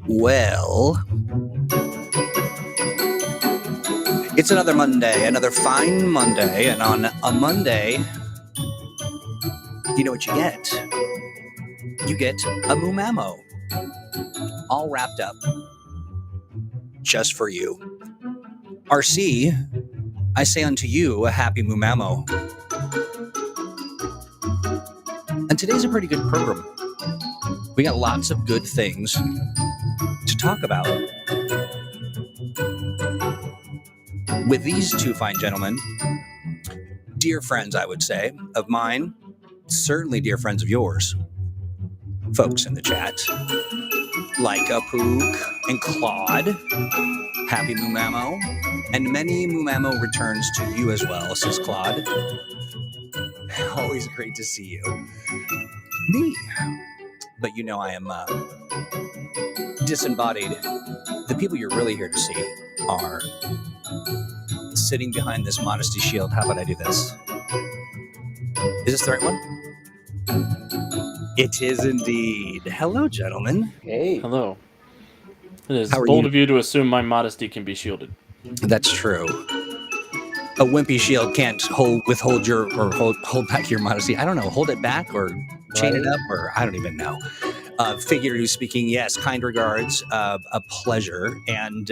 Well, it's another Monday, another fine Monday, and on a Monday, you know what you get? You get a Mumamo, all wrapped up, just for you. RC, I say unto you, a happy Mumamo. And today's a pretty good program. We got lots of good things to talk about. With these two fine gentlemen, dear friends, I would say, of mine, certainly dear friends of yours, folks in the chat, like Apook and Claude, happy Mumamo, and many Mumamo returns to you as well, says Claude. Always great to see you. Me. But you know I am disembodied. The people you're really here to see are sitting behind this modesty shield. How about I do this? Is this the right one? It is indeed. Hello, gentlemen. Hey. Hello. It is How are bold you? of you to assume my modesty can be shielded. That's true. A wimpy shield can't hold back your modesty. I don't know. Hold it back or chain it up, or I don't even know. Figuratively speaking, yes. Kind regards. A pleasure. And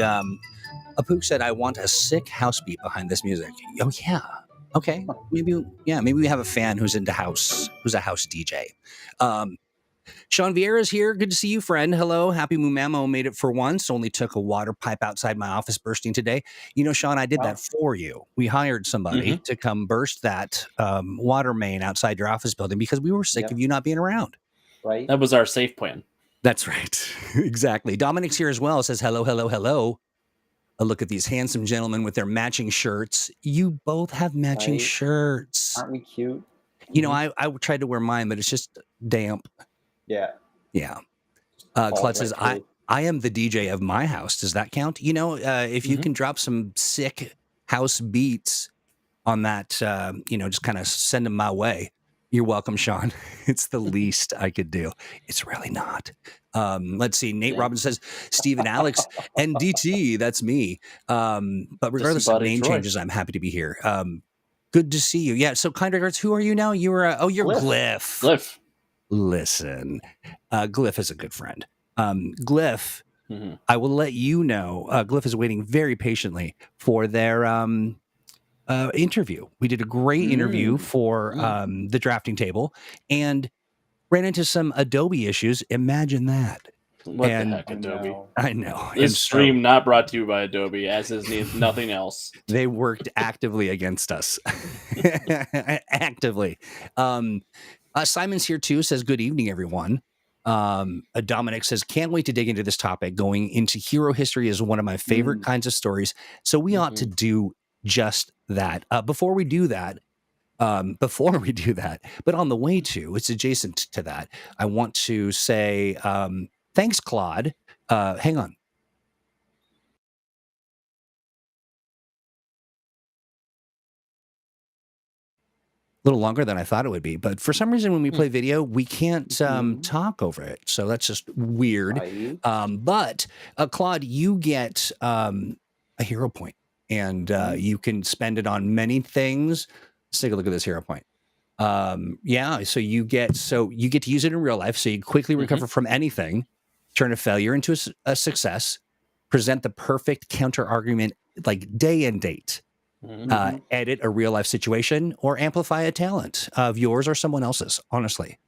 Apook said, "I want a sick house beat behind this music." Oh yeah. Okay. Maybe we have a fan who's into house, who's a house DJ. Sean Vieira's here. Good to see you, friend. Hello. Happy Mumamo made it for once. Only took a water pipe outside my office bursting today. You know, Sean, I did that for you. We hired somebody to come burst that water main outside your office building because we were sick of you not being around. Right. That was our safe plan. That's right. Exactly. Dominic's here as well. Says hello, hello, hello. A look at these handsome gentlemen with their matching shirts. You both have matching shirts. Aren't we cute? You know, I tried to wear mine, but it's just damp. Yeah. Yeah. Claude says, I am the DJ of my house. Does that count? You know, if you can drop some sick house beats on that, just kind of send them my way. You're welcome, Sean. It's the least I could do. It's really not. Let's see. Nate Robbins says, Steve and Alex and DT. That's me. But regardless of name changes, I'm happy to be here. Good to see you. Yeah. So kind regards. Who are you now? You were, you're Glyph. Glyph. Listen, Glyph is a good friend. Glyph, I will let you know, Glyph is waiting very patiently for their interview. We did a great interview for the drafting table and ran into some Adobe issues. Imagine that. What the heck, Adobe? I know. This stream not brought to you by Adobe, as is nothing else. They worked actively against us. Actively. Simon's here too, says, good evening, everyone. Dominic says, can't wait to dig into this topic. Going into hero history is one of my favorite kinds of stories. So we ought to do just that. Before we do that, but on the way to, it's adjacent to that, I want to say, thanks, Claude. Hang on. A little longer than I thought it would be, but for some reason when we play video, we can't talk over it. So that's just weird. But Claude, you get a hero point, and you can spend it on many things. Let's take a look at this hero point. So you get to use it in real life. So you quickly recover from anything, turn a failure into a success, present the perfect counter argument like day and date. Edit a real life situation or amplify a talent of yours or someone else's. Honestly,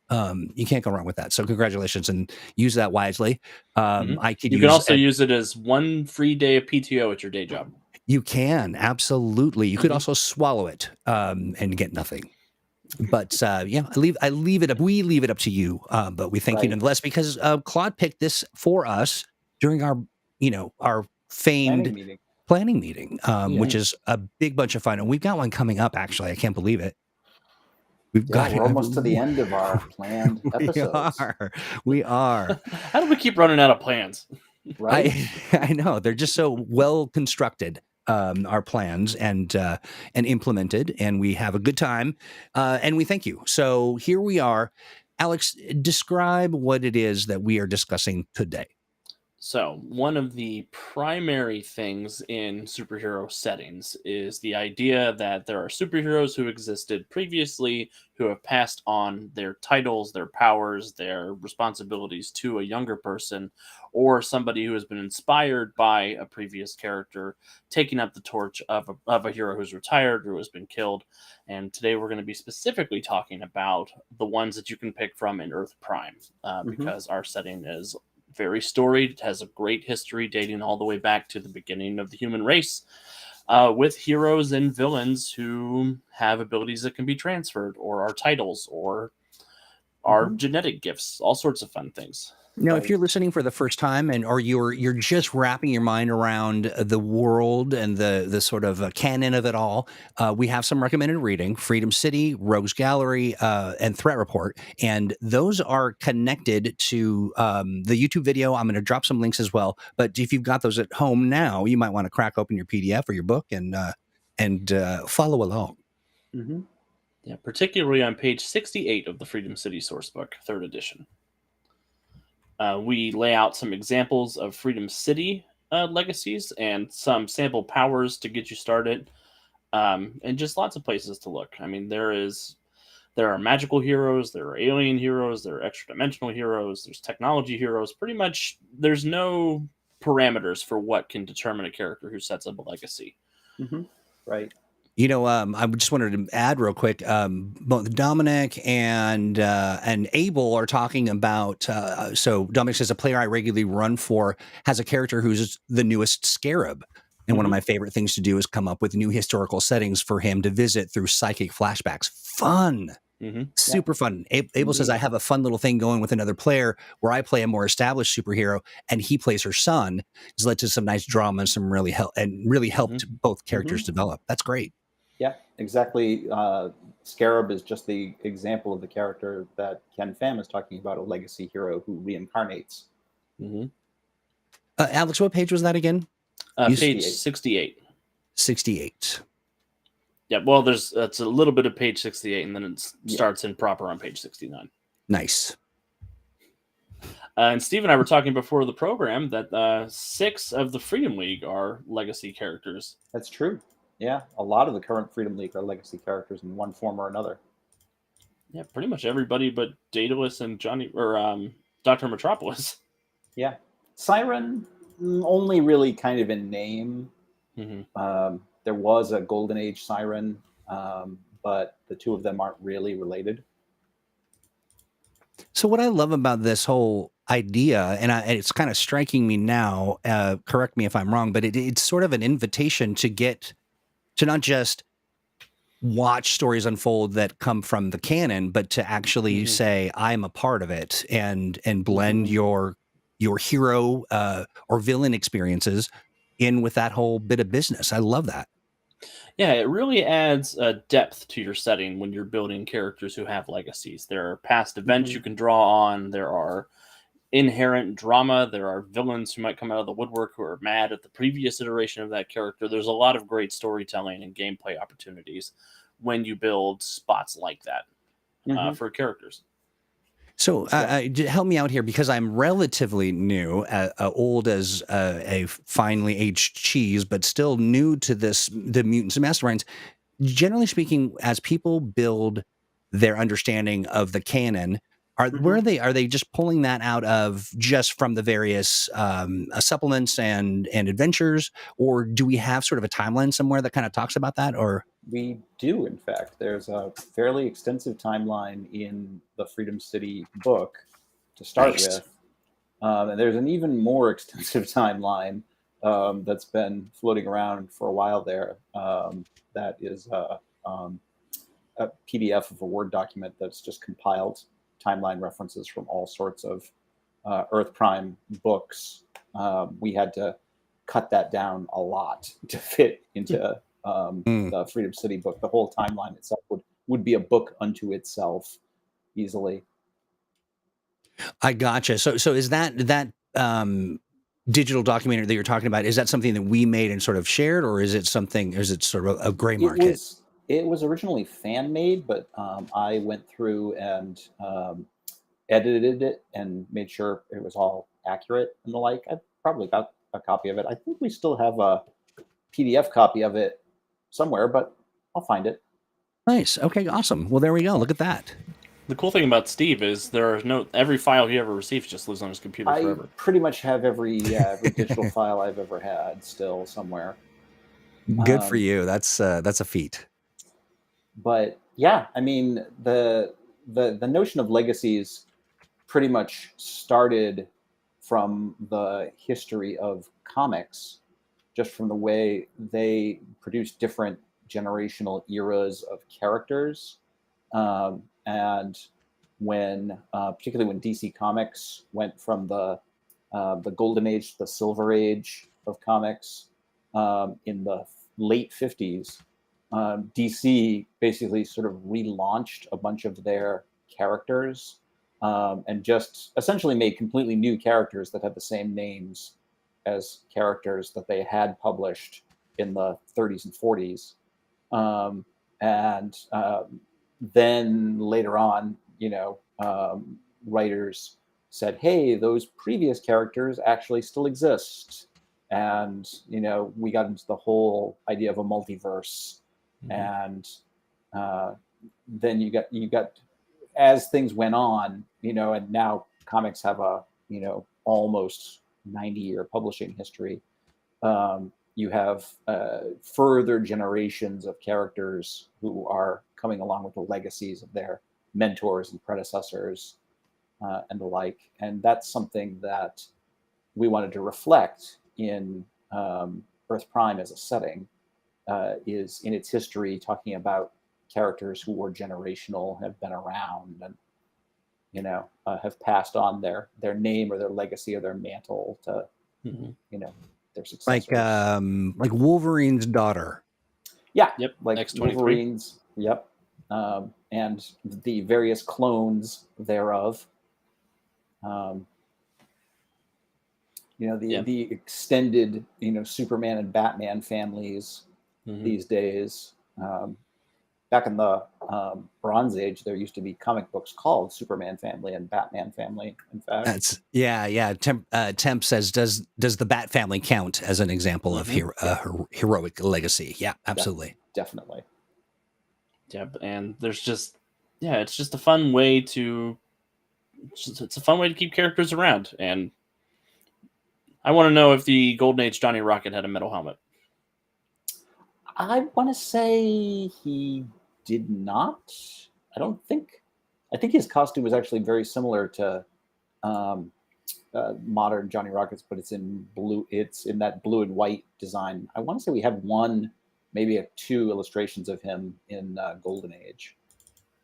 you can't go wrong with that. So congratulations, and use that wisely. You can also use it as one free day of PTO at your day job. You can, absolutely. You could also swallow it and get nothing. But I leave it up. We leave it up to you. But we thank you nonetheless, because Claude picked this for us during our famed planning meeting, which is a big bunch of fun. And we've got one coming up, actually. I can't believe it. We're almost to the end of our planned episodes. We are. How do we keep running out of plans? Right? I know. They're just so well constructed. our plans and implemented, and we have a good time, and we thank you. So here we are. Alex, describe what it is that we are discussing today. So, one of the primary things in superhero settings is the idea that there are superheroes who existed previously who have passed on their titles, their powers, their responsibilities to a younger person, or somebody who has been inspired by a previous character taking up the torch of a hero who's retired or who has been killed. And today we're going to be specifically talking about the ones that you can pick from in Earth Prime, because our setting is very storied. It has a great history dating all the way back to the beginning of the human race, with heroes and villains who have abilities that can be transferred, or are titles, or are genetic gifts, all sorts of fun things. Now, if you're listening for the first time, or you're just wrapping your mind around the world and the sort of canon of it all, we have some recommended reading: Freedom City, Rogues Gallery, and Threat Report, and those are connected to the YouTube video. I'm going to drop some links as well. But if you've got those at home now, you might want to crack open your PDF or your book and follow along. Yeah, particularly on page 68 of the Freedom City Sourcebook, 3rd edition. We lay out some examples of Freedom City legacies and some sample powers to get you started, and just lots of places to look. I mean, there are magical heroes, there are alien heroes, there are extra-dimensional heroes, there's technology heroes. Pretty much, there's no parameters for what can determine a character who sets up a legacy. Right. You know, I just wanted to add real quick. Both Dominic and Abel are talking about. So Dominic says a player I regularly run for has a character who's the newest Scarab, and one of my favorite things to do is come up with new historical settings for him to visit through psychic flashbacks. Fun. Super fun. Abel says I have a fun little thing going with another player where I play a more established superhero and he plays her son. It's led to some nice drama and some really helped both characters develop. That's great. Yeah, exactly. Scarab is just the example of the character that Ken Pham is talking about, a legacy hero who reincarnates. Alex, what page was that again? Page 68. 68. Yeah, well, that's a little bit of page 68, and then it starts in proper on page 69. Nice. And Steve and I were talking before the program that 6 of the Freedom League are legacy characters. That's true. Yeah, a lot of the current Freedom League are legacy characters in one form or another. Yeah, pretty much everybody but Daedalus and Johnny or Dr. Metropolis. Yeah, Siren only really kind of in name. There was a Golden Age Siren, but the two of them aren't really related. So what I love about this whole idea, and it's kind of striking me now, correct me if I'm wrong, but it's sort of an invitation to not just watch stories unfold that come from the canon, but to actually say, I'm a part of it, and blend your hero or villain experiences in with that whole bit of business. I love that. Yeah, it really adds a depth to your setting when you're building characters who have legacies. There are past events you can draw on. There are inherent drama. There are villains who might come out of the woodwork who are mad at the previous iteration of that character. There's a lot of great storytelling and gameplay opportunities when you build spots like that for characters. So help me out here, because I'm relatively new, old as a finely aged cheese, but still new to the Mutants Masterminds. Generally speaking, as people build their understanding of the canon, are they just pulling that out of just from the various supplements and adventures, or do we have sort of a timeline somewhere that kind of talks about that? Or we do, in fact. There's a fairly extensive timeline in the Freedom City book to start with, and there's an even more extensive timeline that's been floating around for a while there. That is a PDF of a Word document that's just compiled timeline references from all sorts of Earth Prime books. We had to cut that down a lot to fit into the Freedom City book. The whole timeline itself would be a book unto itself easily. I gotcha. So is that digital documentary that you're talking about, is that something that we made and sort of shared, or is it sort of a gray market? It was originally fan made, but I went through and edited it and made sure it was all accurate and the like. I probably got a copy of it. I think we still have a PDF copy of it somewhere, but I'll find it. Nice. Okay, awesome. Well, there we go. Look at that. The cool thing about Steve is every file he ever receives just lives on his computer forever. I pretty much have every digital file I've ever had still somewhere. Good for you. That's a feat. But yeah, I mean, the notion of legacies pretty much started from the history of comics, just from the way they produced different generational eras of characters. And when, particularly when DC Comics went from the golden age to the silver age of comics in the late 50s, DC basically sort of relaunched a bunch of their characters and just essentially made completely new characters that had the same names as characters that they had published in the 30s and 40s. Then later on, writers said, hey, those previous characters actually still exist. And, we got into the whole idea of a multiverse. And then you got as things went on, and now comics have a, almost 90-year publishing history. You have further generations of characters who are coming along with the legacies of their mentors and predecessors and the like. And that's something that we wanted to reflect in Earth Prime as a setting, is in its history talking about characters who were generational, have been around, and have passed on their name or their legacy or their mantle to their successors. Like Wolverine's daughter. Yeah. Yep. Like X-23. Wolverine's. Yep. And the various clones thereof. The extended Superman and Batman families these days. Back in the Bronze Age, there used to be comic books called Superman Family and Batman Family. In fact, that's Temp says, does the Bat Family count as an example of heroic legacy? Yeah, absolutely, definitely. Yep, and there's just it's just a fun way to keep characters around. And I want to know if the Golden Age Johnny Rocket had a metal helmet. I want to say he did not. I think his costume was actually very similar to modern Johnny Rockets, but it's in blue. It's in that blue and white design. I want to say we have maybe two illustrations of him in Golden Age.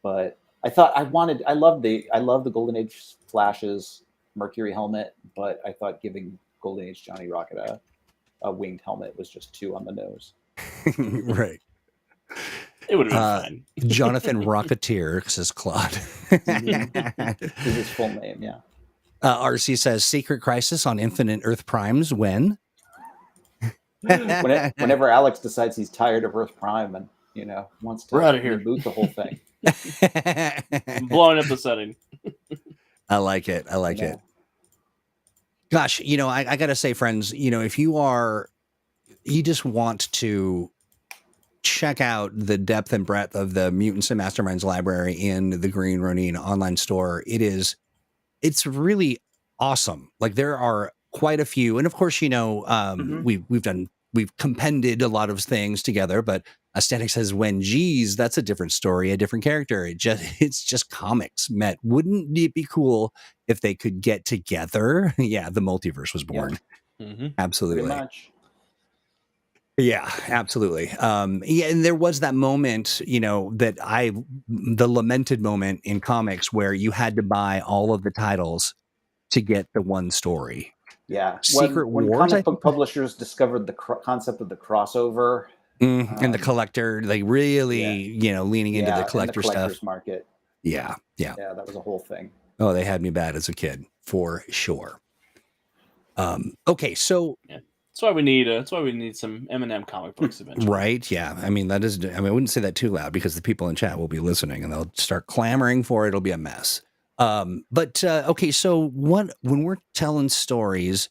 But I love the Golden Age Flash's Mercury helmet, but I thought giving Golden Age Johnny Rocket a winged helmet was just too on the nose. Right. It would have been fine. Jonathan Rocketeer, says Claude. Is his full name, yeah. RC says, Secret Crisis on Infinite Earth Primes when? Whenever Alex decides he's tired of Earth Prime and wants to reboot the whole thing. I'm blowing up the setting. I like it. It. Gosh, I gotta say, friends, if you just want to check out the depth and breadth of the Mutants and Masterminds library in the Green Ronin online store, it's really awesome. Like, there are quite a few, and of course, we've compended a lot of things together, but Aesthetic says, when geez, that's a different story, a different character. It's just comics met. Wouldn't it be cool if they could get together? Yeah, the multiverse was born. Yeah. Absolutely. Pretty much. Yeah, absolutely. And there was that moment, the lamented moment in comics where you had to buy all of the titles to get the one story. Yeah. Secret when Wars, comic book publishers discovered the concept of the crossover. And the collector, like really, leaning into the collector and the collector's stuff. Market. Yeah. Yeah, that was a whole thing. Oh, they had me bad as a kid, for sure. Okay, so That's why we need some M&M comic books eventually. right, yeah. I mean, that is. I mean, I wouldn't say that too loud because the people in chat will be listening and they'll start clamoring for it. It'll be a mess. But okay, so when we're telling stories,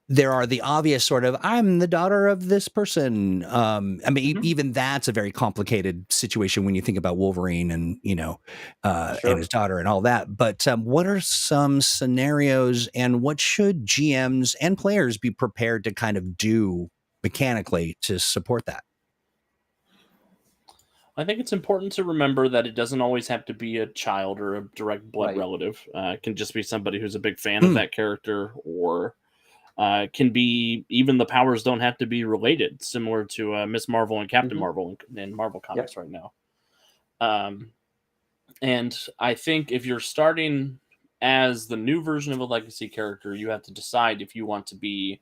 there are the obvious sort of I'm the daughter of this person. I mean, even that's a very complicated situation when you think about Wolverine and and his daughter and all that. But what are some scenarios, and what should GMs and players be prepared to kind of do mechanically to support that? I think it's important to remember that it doesn't always have to be a child or a direct blood relative. It can just be somebody who's a big fan of that character, or can be even the powers don't have to be related, similar to Miss Marvel and Captain Marvel in Marvel Comics right now. And I think if you're starting as the new version of a legacy character, you have to decide if you want to be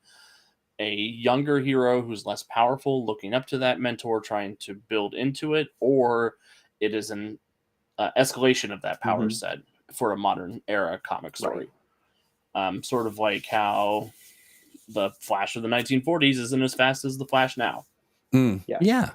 a younger hero who's less powerful, looking up to that mentor, trying to build into it, or it is an escalation of that power set for a modern era comic story. Sort of like how the Flash of the 1940s isn't as fast as the Flash now. Yeah.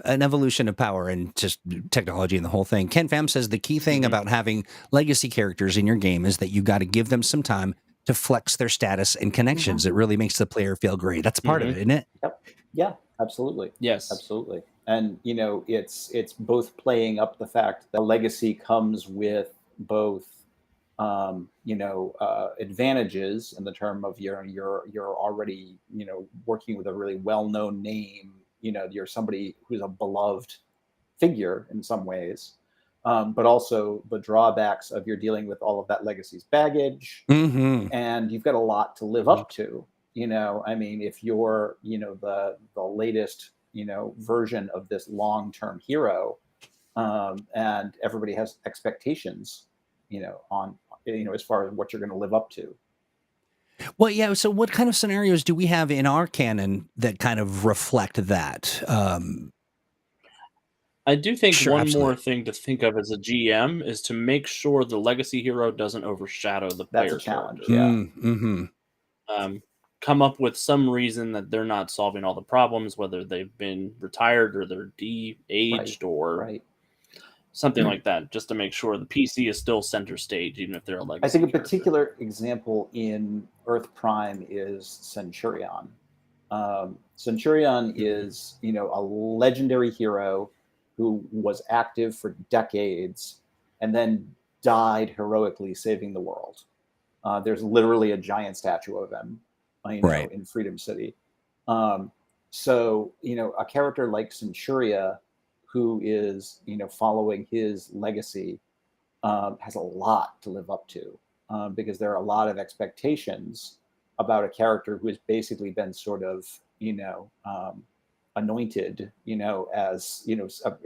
An evolution of power and just technology and the whole thing. Ken Pham says the key thing about having legacy characters in your game is that you got to give them some time to flex their status and connections. It really makes the player feel great. That's part of it, isn't it? Yep. Yeah, absolutely. Yes, absolutely. And it's both playing up the fact that legacy comes with both advantages in the term of you're already working with a really well-known name. You're somebody who's a beloved figure in some ways, but also the drawbacks of you're dealing with all of that legacy's baggage, and you've got a lot to live up to. I mean, if you're the latest version of this long-term hero, and everybody has expectations on as far as what you're going to live up to. Well, yeah. So what kind of scenarios do we have in our canon that kind of reflect that? I do think more thing to think of as a GM is to make sure the legacy hero doesn't overshadow the player challenge. Character. Come up with some reason that they're not solving all the problems, whether they've been retired or they're de-aged or something like that, just to make sure the PC is still center stage, even if they're a legacy I think a character. particular example in Earth Prime is Centurion. Centurion is, a legendary hero who was active for decades and then died heroically saving the world. There's literally a giant statue of him, in Freedom City. So, a character like Centuria, who is following his legacy, has a lot to live up to, because there are a lot of expectations about a character who has basically been sort of anointed, as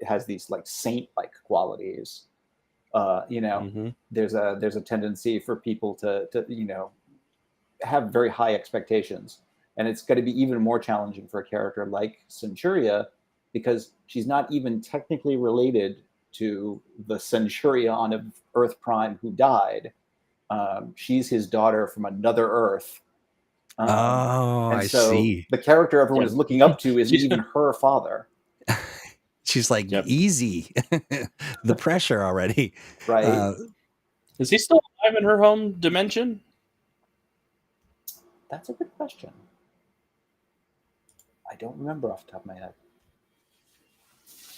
has these like saint-like qualities. There's a tendency for people to have very high expectations, and it's going to be even more challenging for a character like Centuria, because she's not even technically related to the Centurion of Earth Prime who died. She's his daughter from another Earth. I see. The character everyone is looking up to isn't even her father. She's like, easy. The pressure already. Right. Is he still alive in her home dimension? That's a good question. I don't remember off the top of my head.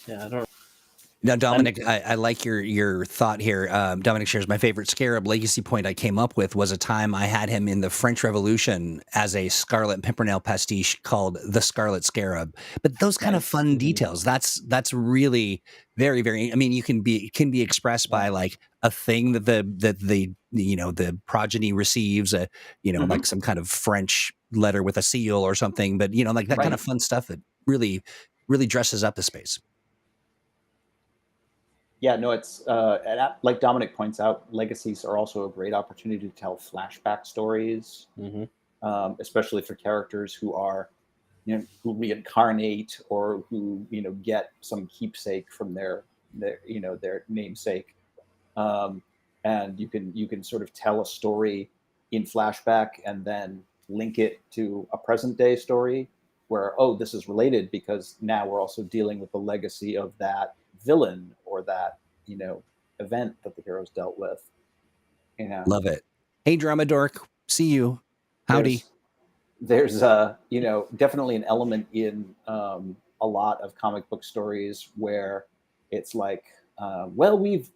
Yeah, I don't. Now, Dominic, I like your thought here. Dominic shares my favorite Scarab legacy point I came up with was a time I had him in the French Revolution as a Scarlet Pimpernel pastiche called the Scarlet Scarab. But those kind of fun details, that's really very, very. I mean, it can be expressed by like a thing that the progeny receives, like some kind of French letter with a seal or something. But like that kind of fun stuff that really, really dresses up the space. Yeah, no, it's like Dominic points out, legacies are also a great opportunity to tell flashback stories, especially for characters who are, who reincarnate or who get some keepsake from their namesake, and you can sort of tell a story in flashback and then link it to a present day story where, oh, this is related because now we're also dealing with the legacy of that villain or that, event that the heroes dealt with. Love it. Hey, Drama Dork. See you. Howdy. There's definitely an element in a lot of comic book stories where it's like, well, we've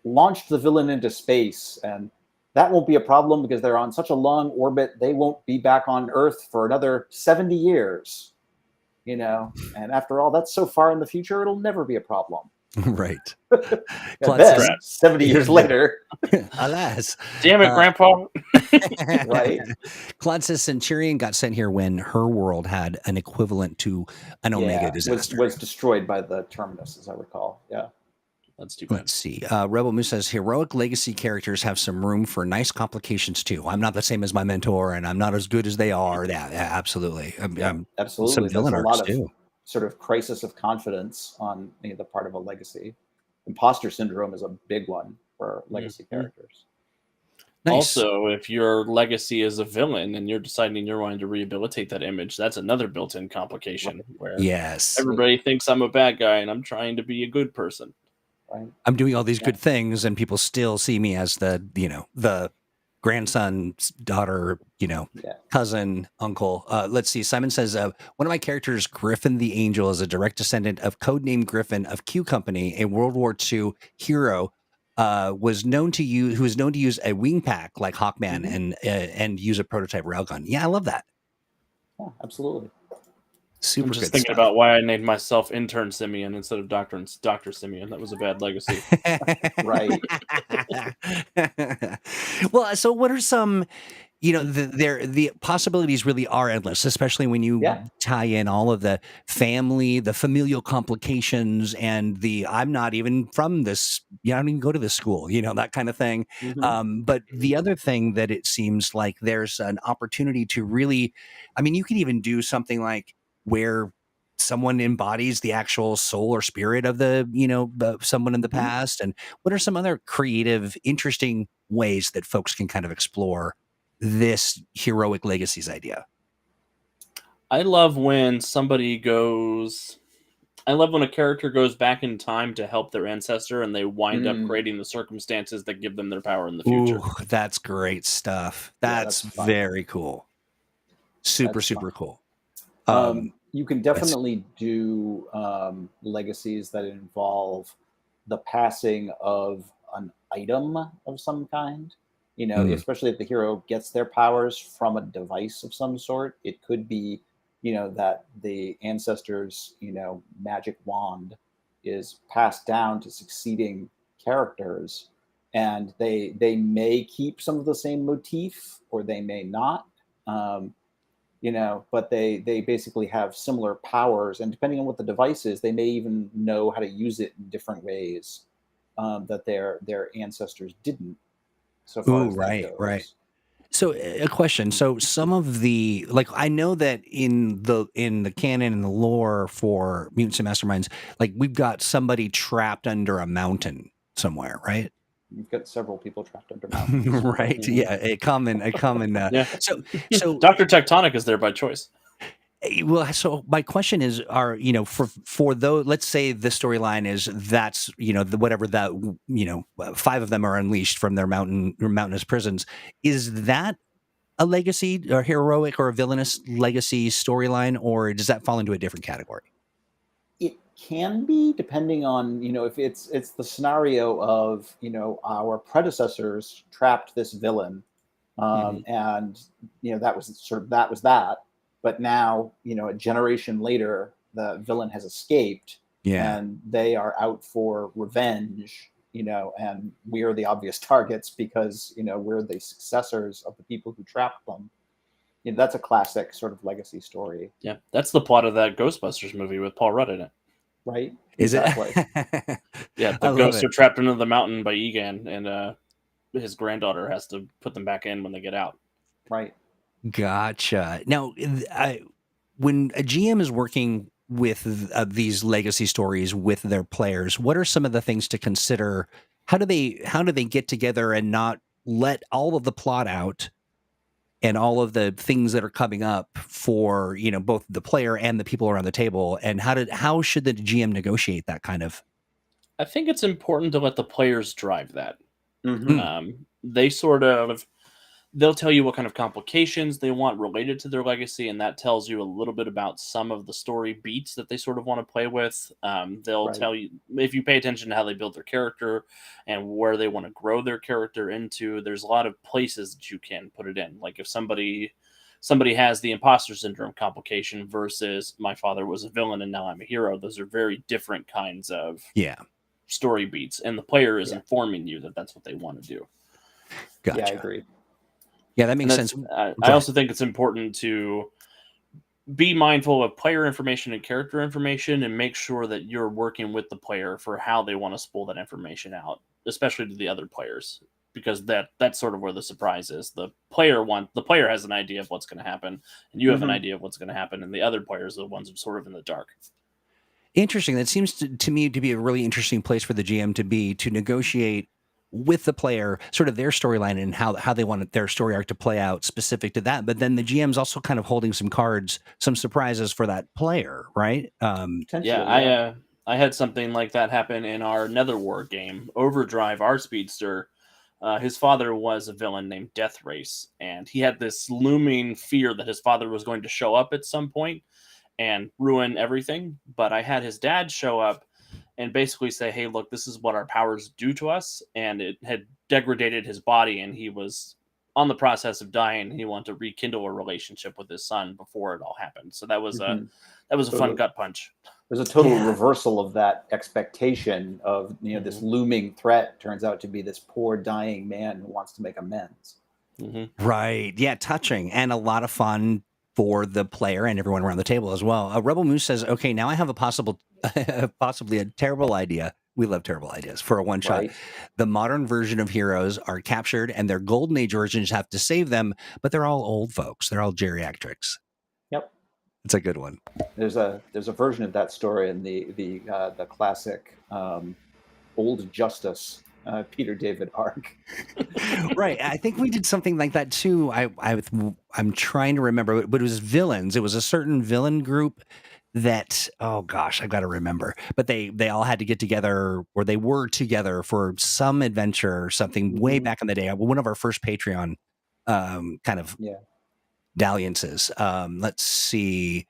launched the villain into space and that won't be a problem because they're on such a long orbit, they won't be back on Earth for another 70 years, and after all, that's so far in the future, it'll never be a problem. Right. Then, 70 years later. Alas. Damn it, Grandpa. Right. Claude says Centurion got sent here when her world had an equivalent to an Omega disaster. Was destroyed by the Terminus, as I recall. Yeah. That's too bad. Let's see. Rebel Moose says heroic legacy characters have some room for nice complications too. I'm not the same as my mentor, and I'm not as good as they are. Yeah, absolutely. Absolutely. Some villain arcs too. Sort of crisis of confidence on the part of a legacy. Imposter syndrome is a big one for legacy characters. Nice. Also, if your legacy is a villain and you're deciding you're wanting to rehabilitate that image, that's another built-in complication where everybody thinks I'm a bad guy and I'm trying to be a good person. Right. I'm doing all these good things and people still see me as the grandson, daughter, cousin, uncle. Let's see. Simon says, one of my characters, Griffin the Angel, is a direct descendant of codename Griffin of Q Company, a World War II hero, who was known to use a wing pack like Hawkman and use a prototype railgun. Yeah, I love that. Yeah, absolutely. Super I'm just good thinking stuff. about why I named myself Intern Simeon instead of Dr. Simeon. That was a bad legacy. Right. Well, so what are some, the possibilities really are endless, especially when you tie in all of the family, the familial complications, and I'm not even from this, I don't even go to this school, that kind of thing. Mm-hmm. But the other thing that it seems like there's an opportunity to really, you could even do something like where someone embodies the actual soul or spirit of someone in the past. And what are some other creative, interesting ways that folks can kind of explore this heroic legacies idea? I love when a character goes back in time to help their ancestor and they wind up creating the circumstances that give them their power in the future. Ooh, that's great stuff. That's very cool. Super cool. You can definitely do legacies that involve the passing of an item of some kind, especially if the hero gets their powers from a device of some sort. It could be, that the ancestors, magic wand is passed down to succeeding characters, and they may keep some of the same motif or they may not. But they basically have similar powers, and depending on what the device is, they may even know how to use it in different ways that their ancestors didn't. So far as that goes. Right. So a question. So some of the, I know that in the canon and the lore for Mutants and Masterminds, we've got somebody trapped under a mountain somewhere, right? You've got several people trapped under mountains. Right. Yeah. A common. Yeah. So Dr. Tectonic is there by choice. Well, so my question is, for those, let's say the storyline is that's, whatever that, 5 of them are unleashed from their mountainous prisons. Is that a legacy or heroic or a villainous legacy storyline, or does that fall into a different category? It can be, depending on, if it's the scenario of, our predecessors trapped this villain, and, that was that. But now, a generation later, the villain has escaped, and they are out for revenge, and we are the obvious targets because, we're the successors of the people who trapped them. That's a classic sort of legacy story. Yeah, that's the plot of that Ghostbusters movie with Paul Rudd in it. Right? Is exactly. it? Yeah, the ghosts are trapped into the mountain by Egan, and his granddaughter has to put them back in when they get out. Right. Gotcha. Now, when a GM is working with these legacy stories with their players, what are some of the things to consider? How do they get together and not let all of the plot out and all of the things that are coming up for, you know, both the player and the people around the table, and how should the GM negotiate that kind of? I think it's important to let the players drive that. Mm-hmm. They they'll tell you what kind of complications they want related to their legacy, and that tells you a little bit about some of the story beats that they sort of want to play with. They'll Right. tell you, if you pay attention to how they build their character and where they want to grow their character into, there's a lot of places that you can put it in. Like if somebody has the imposter syndrome complication versus my father was a villain and now I'm a hero, those are very different kinds of Yeah, story beats, and the player is Yeah. informing you that that's what they want to do. gotcha. Yeah, I agree. Yeah, that And makes sense. I Go also think it's important to be mindful of player information and character information, and make sure that you're working with the player for how they want to spool that information out, especially to the other players, because that's sort of where the surprise is. The player has an idea of what's going to happen, and you have an Mhm. idea of what's going to happen, and the other players are the ones who are sort of in the dark. Interesting. That seems to me to be a really interesting place for the GM to negotiate with the player, sort of their storyline and how they want their story arc to play out specific to that. But then the GM's also kind of holding some cards, some surprises for that player, right? Yeah, Potentially, yeah. I had something like that happen in our Netherwar game, Overdrive, our speedster. His father was a villain named Death Race, and he had this looming fear that his father was going to show up at some point and ruin everything. But I had his dad show up and basically say, "Hey, look, this is what our powers do to us," and it had degraded his body, and he was on the process of dying. And he wanted to rekindle a relationship with his son before it all happened. So Mhm. that was a fun So gut punch. there's a total Yeah. reversal of that expectation of, this Mhm. looming threat turns out to be this poor dying man who wants to make amends. Mhm. Right. Yeah, touching and a lot of fun for the player and everyone around the table as well. Rebel Moose says, "Okay, now I have a possibly a terrible idea. We love terrible ideas for a one shot. Right. The modern version of heroes are captured, and their golden age origins have to save them, but they're all old folks. They're all geriatrics." Yep. It's a good one. There's a version of that story in the classic Old Justice Peter David arc. Right. I think we did something like that too. I'm trying to remember, but it was villains. It was a certain villain group that, oh gosh, I've got to remember. But they all had to get together, or they were together for some adventure or something way Mhm. back in the day. One of our first Patreon kind of Yeah. dalliances. Let's see.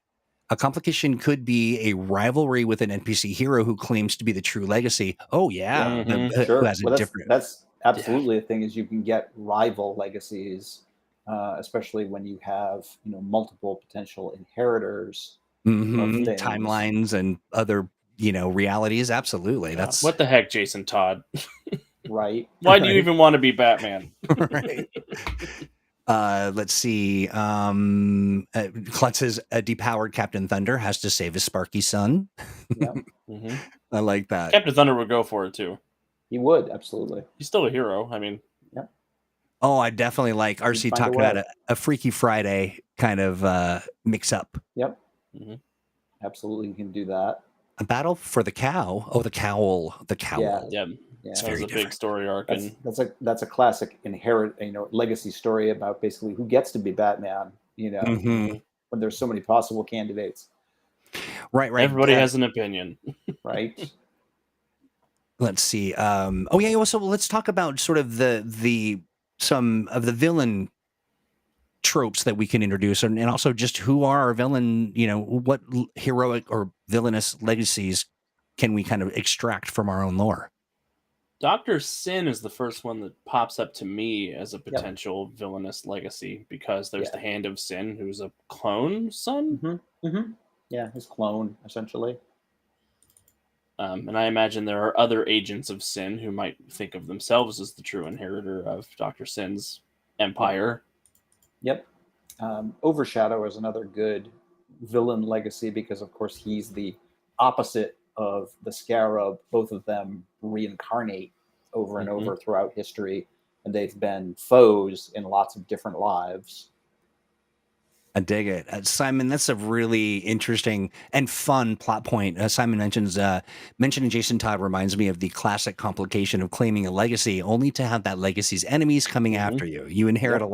A complication could be a rivalry with an NPC hero who claims to be the true legacy. Oh Yep. yeah, Mhm. who Sure. has a Well, that's different. that's Yeah. absolutely the thing is you can get rival legacies, especially when you have multiple potential inheritors of Mhm. things, Timelines and other, realities. Absolutely. Yeah. That's What the heck, Jason Todd? right? Why do you right. even want to be Batman? Right. Let's see. Klutz says a depowered Captain Thunder has to save his Sparky son. Yeah, Hmm. I like that. Captain Thunder would go for it too. he would absolutely. He's still a hero. I mean, Yep, Oh, I definitely like he'd RC find a talking about way. a Freaky Friday kind of mix up. Yep, mhm. absolutely, you can do that. A battle for the cow. Oh, the cowl. The Yeah, cowl. Yeah, It's yeah. that was very a big different. story arc, That's and that's a that's a classic legacy story about basically who gets to be Batman. Hmm. mhm. When there's so many possible candidates, Right, right. Everybody has an opinion. right? Let's see. Oh yeah. So let's talk about sort of the some of the villain tropes that we can introduce, and also just who are our villain. What heroic or villainous legacies can we kind of extract from our own lore? Dr. Sin is the first one that pops up to me as a Yep. potential villainous legacy, because there's Yeah. the Hand of Sin, who's a clone son. Yeah, his clone essentially. And I imagine there are other agents of Sin who might think of themselves as the true inheritor of Dr. Sin's empire. Yep. Overshadow is another good villain legacy because, of course, he's the opposite of the Scarab. Both of them reincarnate over and Hmm. over throughout history, and they've been foes in lots of different lives. I dig it. Simon, that's a really interesting and fun plot point. Simon mentioning Jason Todd reminds me of the classic complication of claiming a legacy only to have that legacy's enemies coming after you. You inherit Yep.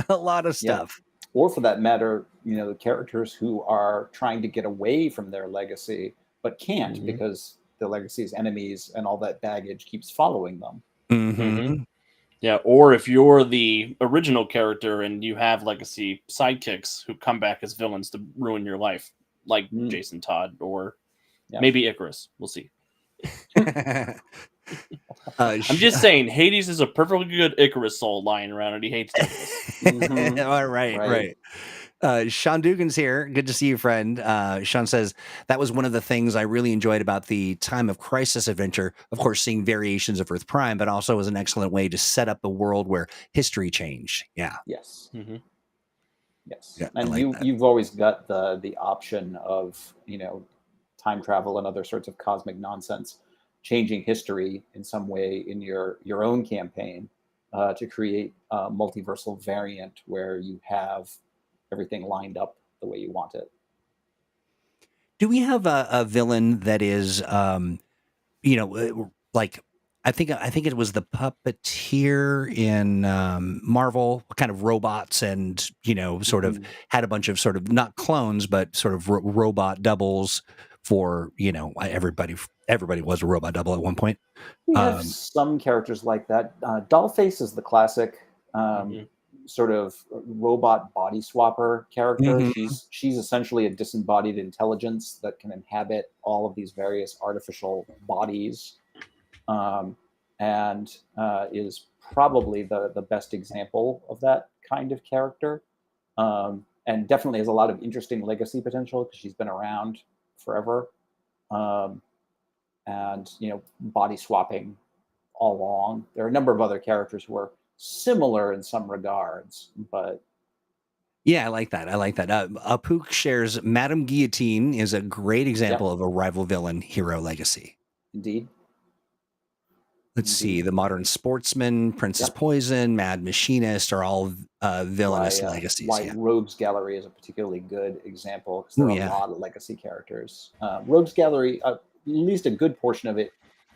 a lot of Yep. stuff. Or for that matter, the characters who are trying to get away from their legacy but can't because the legacy's enemies and all that baggage keeps following them. Mm-hmm. Yeah, or if you're the original character and you have legacy sidekicks who come back as villains to ruin your life, like Jason Todd or maybe Icarus. We'll see. I'm just saying, Hades is a perfectly good Icarus soul lying around, and he hates Douglas. Right. Sean Dugan's here. Good to see you, friend. Sean says, that was one of the things I really enjoyed about the Time of Crisis adventure. Of course, seeing variations of Earth Prime, but also was an excellent way to set up a world where history changed. Yeah. Yes. Yes. Yeah, and like you've always got the option of, time travel and other sorts of cosmic nonsense, changing history in some way in your own campaign to create a multiversal variant where you have everything lined up the way you want it. Do we have a villain that is, like I think it was the puppeteer in Marvel, kind of robots, and sort of had a bunch of sort of not clones, but sort of robot doubles for everybody. Everybody was a robot double at one point. We have some characters like that. Dollface is the classic sort of robot body swapper character. She's essentially a disembodied intelligence that can inhabit all of these various artificial bodies, and is probably the best example of that kind of character, and definitely has a lot of interesting legacy potential because she's been around forever, and body swapping all along. There are a number of other characters who are similar in some regards, but yeah, I like that. Apook shares Madame Guillotine is a great example of a rival villain hero legacy. Indeed. Let's see, the Modern Sportsman, Princess Poison, Mad Machinist are all villainous legacies. Why Rogues Gallery is a particularly good example because there are a lot of legacy characters. Rogues Gallery, at least a good portion of it,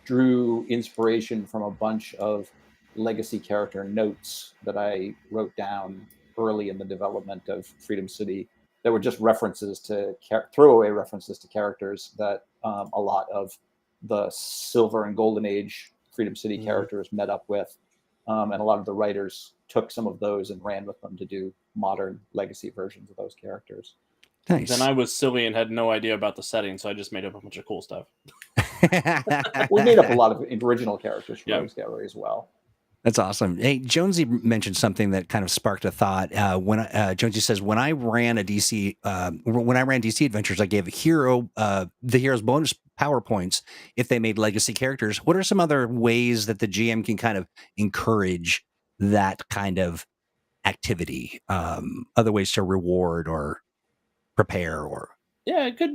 drew inspiration from a bunch of legacy character notes that I wrote down early in the development of Freedom City. There were just references to throwaway references to characters that a lot of the Silver and Golden Age Freedom City characters met up with, and a lot of the writers took some of those and ran with them to do modern legacy versions of those characters. Nice. Then I was silly and had no idea about the setting, so I just made up a bunch of cool stuff. We made up a lot of original characters for Rogues Gallery as well. That's awesome. Hey, Jonesy mentioned something that kind of sparked a thought. Jonesy says, when I ran DC Adventures, I gave the hero's bonus power points if they made legacy characters. What are some other ways that the GM can kind of encourage that kind of activity? Other ways to reward or prepare or. Yeah, it could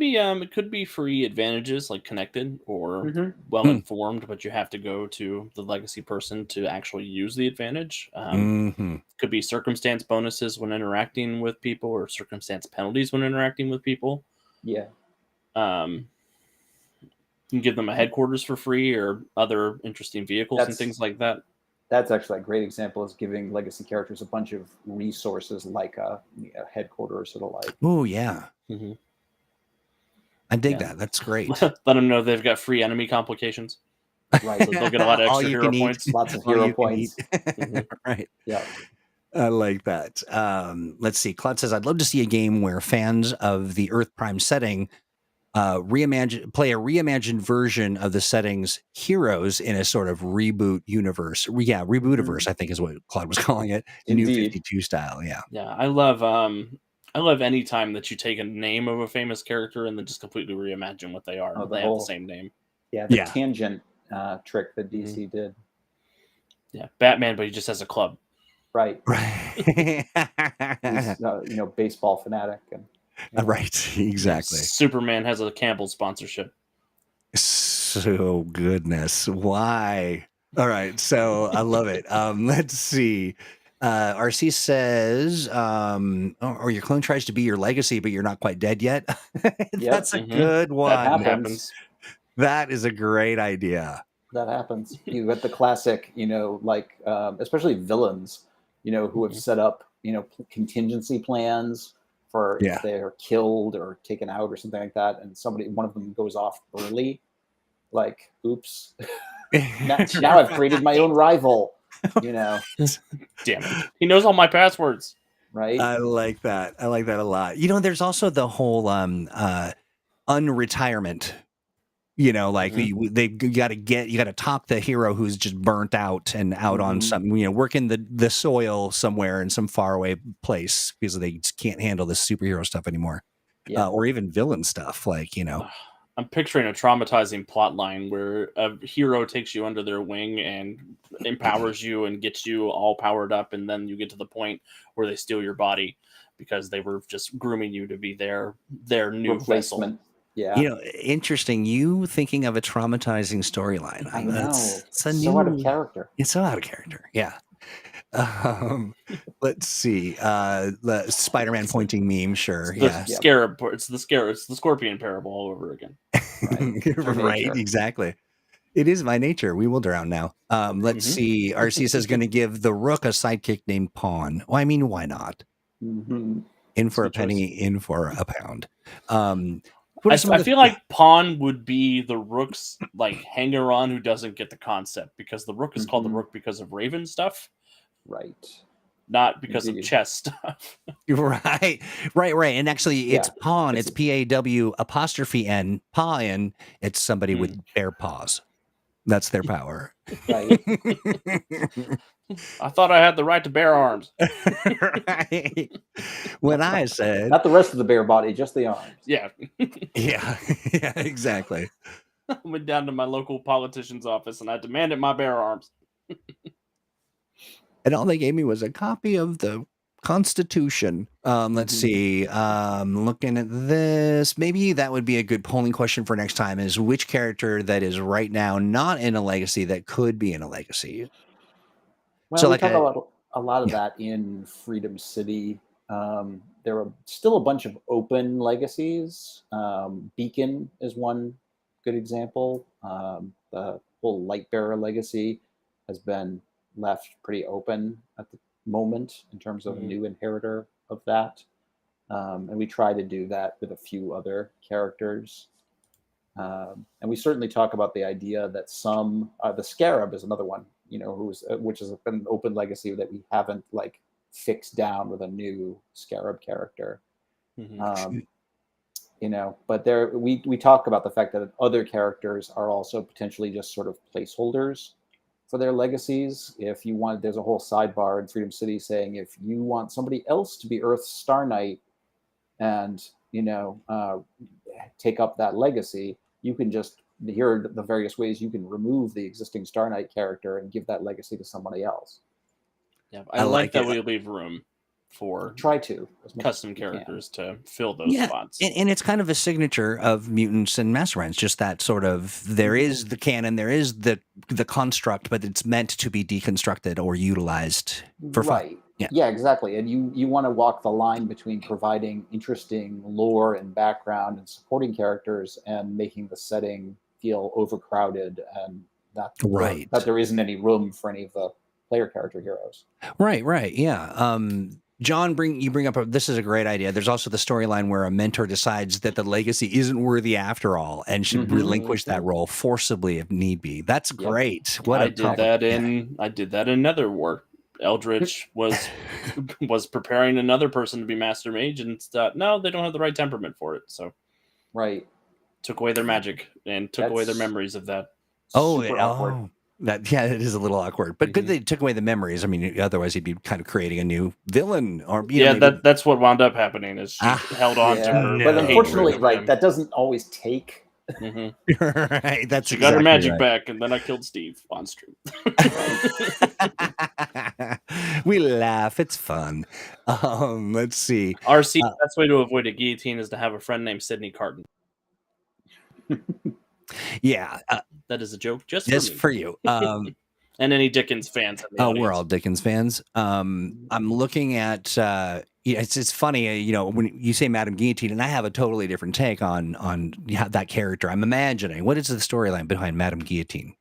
be free advantages like connected or well informed, but you have to go to the legacy person to actually use the advantage. Could be circumstance bonuses when interacting with people or circumstance penalties when interacting with people. Yeah. You can give them a headquarters for free or other interesting vehicles and things like that. That's actually a great example, is giving legacy characters a bunch of resources like a headquarters sort of like. Oh, yeah. I dig that. That's great. Let them know they've got free enemy complications. Right. So they'll get a lot of extra hero points. Lots of hero points. Right. Yeah. I like that. Let's see. Claude says, I'd love to see a game where fans of the Earth Prime setting play a reimagined version of the setting's heroes in a sort of reboot universe. Yeah, rebootiverse, I think is what Claude was calling it. Indeed. New 52 style. Yeah. Yeah, I love any time that you take a name of a famous character and then just completely reimagine what they are. They have the same name. Yeah, the tangent trick that DC did. Yeah, Batman, but he just has a club. Right. He's, baseball fanatic. Right, exactly. Superman has a Campbell sponsorship. So goodness, why? All right, so I love it. Let's see. RC says, or your clone tries to be your legacy, but you're not quite dead yet. That's a good one. That happens. That is a great idea. That happens. You get the classic, like especially villains, who have set up, contingency plans for if they're killed or taken out or something like that, and one of them goes off early. Like, oops! now I've created my own rival. Damn it! He knows all my passwords. Right. I like that. I like that a lot. There's also the whole unretirement. Like you got to talk the hero who's just burnt out and out on something, working the soil somewhere in some faraway place because they just can't handle this superhero stuff anymore. Or even villain stuff, like, I'm picturing a traumatizing plot line where a hero takes you under their wing and empowers you and gets you all powered up, and then you get to the point where they steal your body because they were just grooming you to be their new replacement. vessel. Yeah. Interesting. You thinking of a traumatizing storyline. I know. It's so out of character. It's so out of character. Yeah. Let's see. The Spider-Man pointing meme. Sure. Scarab. It's the Scorpion parable all over again. Right. Exactly. It is my nature. We will drown now. Let's see. RC says going to give the Rook a sidekick named Pawn. Well, I mean, why not? In for a penny, in for a pound. I feel like Pawn would be the Rook's like hanger-on who doesn't get the concept, because the Rook is called the Rook because of Raven stuff. Right. Not because of chess stuff. Right. And actually, it's Pawn. It's PAW''N, Pawn. It's somebody with bare paws. That's their power. Right. I thought I had the right to bear arms. Right. When I said... Not the rest of the bare body, just the arms. Yeah. Yeah, exactly. I went down to my local politician's office and I demanded my bare arms. And all they gave me was a copy of the Constitution. Let's see. Looking at this, maybe that would be a good polling question for next time, is which character that is right now not in a legacy that could be in a legacy. Well, so we talk about a lot of that in Freedom City. There are still a bunch of open legacies. Beacon is one good example. The whole Lightbearer legacy has been left pretty open at the moment in terms of a new inheritor of that. And we try to do that with a few other characters. And we certainly talk about the idea that the Scarab is another one, which is an open legacy that we haven't like fixed down with a new Scarab character. But we talk about the fact that other characters are also potentially just sort of placeholders for their legacies. If you want, there's a whole sidebar in Freedom City saying if you want somebody else to be Earth's Star Knight and take up that legacy, you can just, here are the various ways you can remove the existing Star Knight character and give that legacy to somebody else. Yeah, I like that we leave room for custom characters to fill those spots. And it's kind of a signature of Mutants and Masterminds, just that sort of, there is the canon, there is the construct, but it's meant to be deconstructed or utilized for fun. Yeah, exactly. And you want to walk the line between providing interesting lore and background and supporting characters and making the setting feel overcrowded and that there isn't any room for any of the player character heroes. Right. Yeah. John, you bring up this is a great idea. There's also the storyline where a mentor decides that the legacy isn't worthy after all and should relinquish that role forcibly if need be. That's great. I did that in Nether War. Eldritch was preparing another person to be Master Mage, and no, they don't have the right temperament for it. So, took away their magic and took away their memories of that. Awkward. It is a little awkward, but good they took away the memories. I mean, otherwise he'd be kind of creating a new villain, or that's what wound up happening. Is she held on to her, but unfortunately, that doesn't always take. Right, that's she got her magic back, and then I killed Steve on stream. We laugh; it's fun. Let's see. RC, the best way to avoid a guillotine is to have a friend named Sydney Carton. Yeah, that is a joke just for you. And any Dickens fans in the Oh, audience. we're all Dickens fans. I'm looking at it's funny, when you say Madame Guillotine, and I have a totally different take on that character. I'm imagining, what is the storyline behind Madame Guillotine?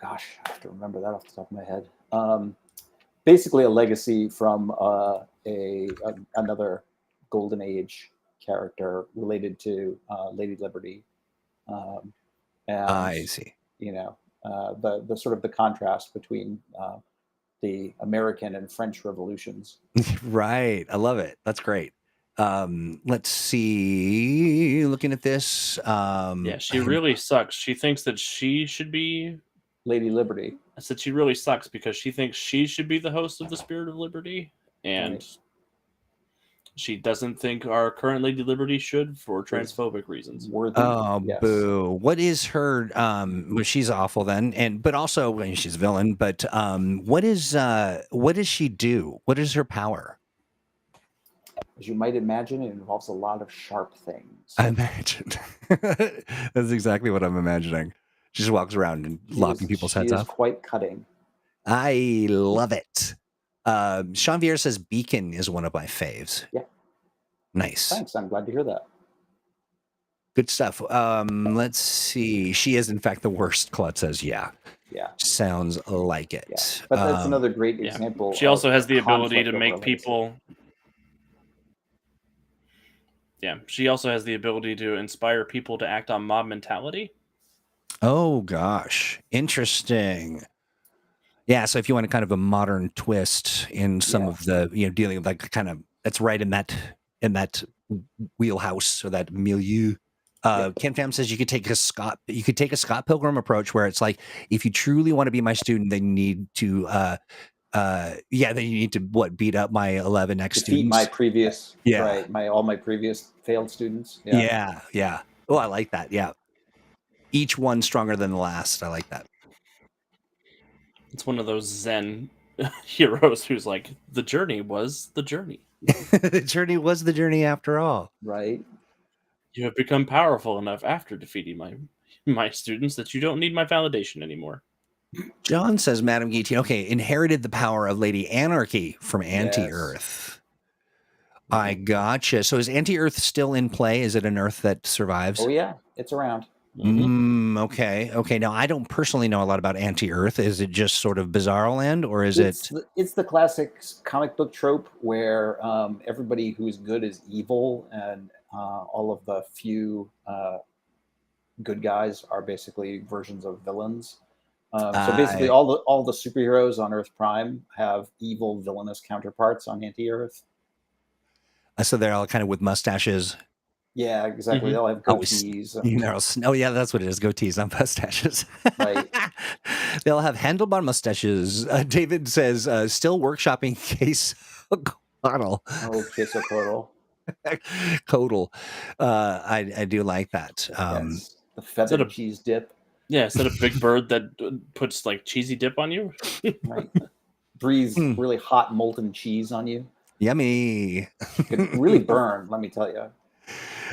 Gosh, I have to remember that off the top of my head. Basically, a legacy from another Golden Age character related to Lady Liberty. And, I see. The sort of the contrast between the American and French revolutions. Right. I love it. That's great. Let's see. Looking at this. Yeah, she really sucks. She thinks that she should be Lady Liberty. I said she really sucks because she thinks she should be the host of the Spirit of Liberty, and Right. she doesn't think our current Lady Liberty should for transphobic reasons. Worthy. Oh, Yes. boo. What is her well, she's awful then, but also she's a villain, but what does she do? What is her power? As you might imagine, it involves a lot of sharp things. I imagine. That's exactly what I'm imagining. She just walks around and lopping people's heads off. She is quite cutting. I love it. Sean Vieira says Beacon is one of my faves. Yeah. Nice. Thanks. I'm glad to hear that. Good stuff. Let's see. She is, in fact, the worst. Claude says, yeah. Yeah. Sounds like it. Yeah. But that's another great example. She also has the ability conflict to over make legacy. people. Yeah, she also has the ability to inspire people to act on mob mentality. Oh, gosh. Interesting. Yeah, so if you want a kind of a modern twist in some of the, dealing with like kind of, that's right in that wheelhouse or that milieu. Ken Pham says you could take a Scott Pilgrim approach where it's like, if you truly want to be my student, then you need to beat up my 11 ex Defeat students. my previous, Yeah. right, all my previous failed students. Yeah. Oh, I like that. Yeah. Each one stronger than the last. I like that. It's one of those Zen heroes who's like, the journey was the journey. The journey was the journey after all. Right. You have become powerful enough after defeating my students that you don't need my validation anymore. John says Madame Guillotine, okay, inherited the power of Lady Anarchy from Anti-Earth. I gotcha. So is Anti-Earth still in play? Is it an Earth that survives? Oh, yeah. It's around. Okay. Now, I don't personally know a lot about Anti-Earth. Is it just sort of Bizarro Land, or is it's the classic comic book trope where everybody who is good is evil, and all of the few good guys are basically versions of villains. So basically, all the superheroes on Earth Prime have evil, villainous counterparts on Anti-Earth. So they're all kind of with mustaches. Yeah, exactly. They'll have goatees. That's what it is. Goatees, not mustaches. Right. They'll have handlebar mustaches. David says, still workshopping Case Codal. Oh, Case Codal. Codal. I do like that. Yes. The feathered cheese dip. Yeah, is that a big bird that puts like cheesy dip on you? Right. Breathes really hot molten cheese on you. Yummy. Could really burn, let me tell you.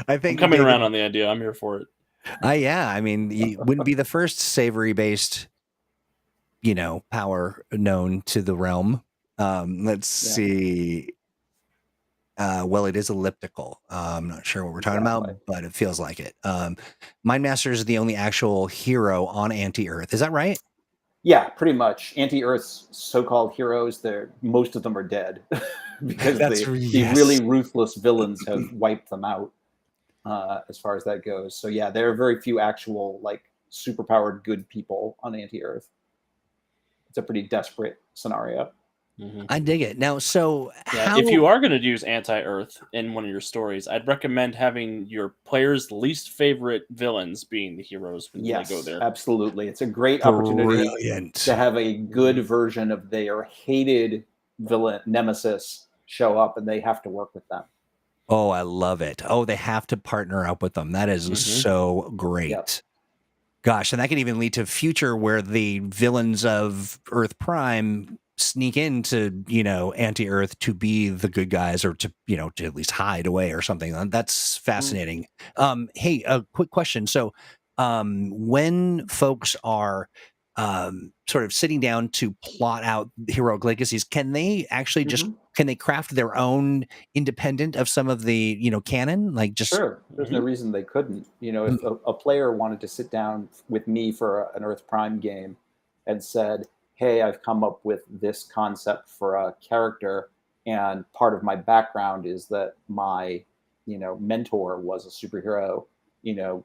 I think I'm coming around on the idea. I'm here for it. Yeah. I mean, you wouldn't be the first savory-based, power known to the realm. Let's see. Well, it is elliptical. I'm not sure what we're talking about, but it feels like it. Mindmaster is the only actual hero on Anti-Earth. Is that right? Yeah, pretty much. Anti-Earth's so-called heroes, most of them are dead because the really ruthless villains have wiped them out as far as that goes. So yeah, there are very few actual superpowered good people on Anti-Earth. It's a pretty desperate scenario. I dig it. Now, so if you are going to use Anti-Earth in one of your stories, I'd recommend having your players' least favorite villains being the heroes when they go there. Absolutely. It's a great opportunity to have a good version of their hated villain nemesis show up, and they have to work with them. Oh, I love it. Oh, they have to partner up with them. That is so great. Yep. Gosh, and that can even lead to a future where the villains of Earth Prime sneak into, Anti-Earth to be the good guys, or to at least hide away or something. That's fascinating. Hey, a quick question. So when folks are sort of sitting down to plot out heroic legacies, can they actually just can they craft their own independent of some of the canon? Like just Sure, there's no reason they couldn't. If a player wanted to sit down with me for an Earth Prime game and said, "Hey, I've come up with this concept for a character, and part of my background is that my mentor was a superhero,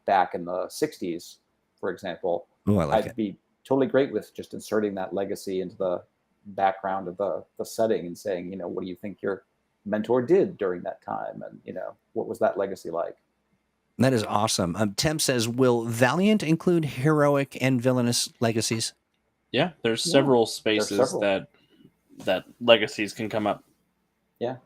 back in the '60s, for example." Oh, I like I'd it. be totally great with just inserting that legacy into the background of the setting and saying, what do you think your mentor did during that time, and what was that legacy like? That is awesome. Temp says, will Valiant include heroic and villainous legacies? Yeah, there's Yeah, several there's spaces several. that legacies can come up. Yeah.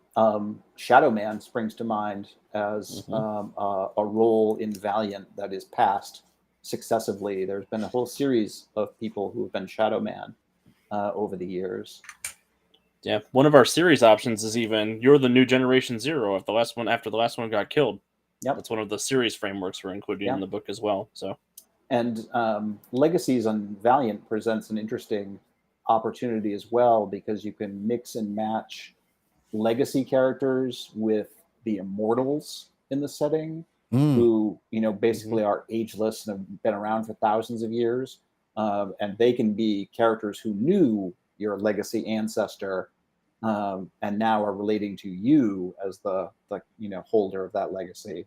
Shadow Man springs to mind as a role in Valiant that is passed successively. There's been a whole series of people who have been Shadow Man over the years. Yeah, one of our series options is even you're the new Generation Zero if the last one after the last one got killed. Yep. That's one of the series frameworks we're including in the book as well. So, and Legacies on Valiant presents an interesting opportunity as well, because you can mix and match legacy characters with the immortals in the setting, who basically are ageless and have been around for thousands of years, and they can be characters who knew your legacy ancestor, and now are relating to you as the holder of that legacy.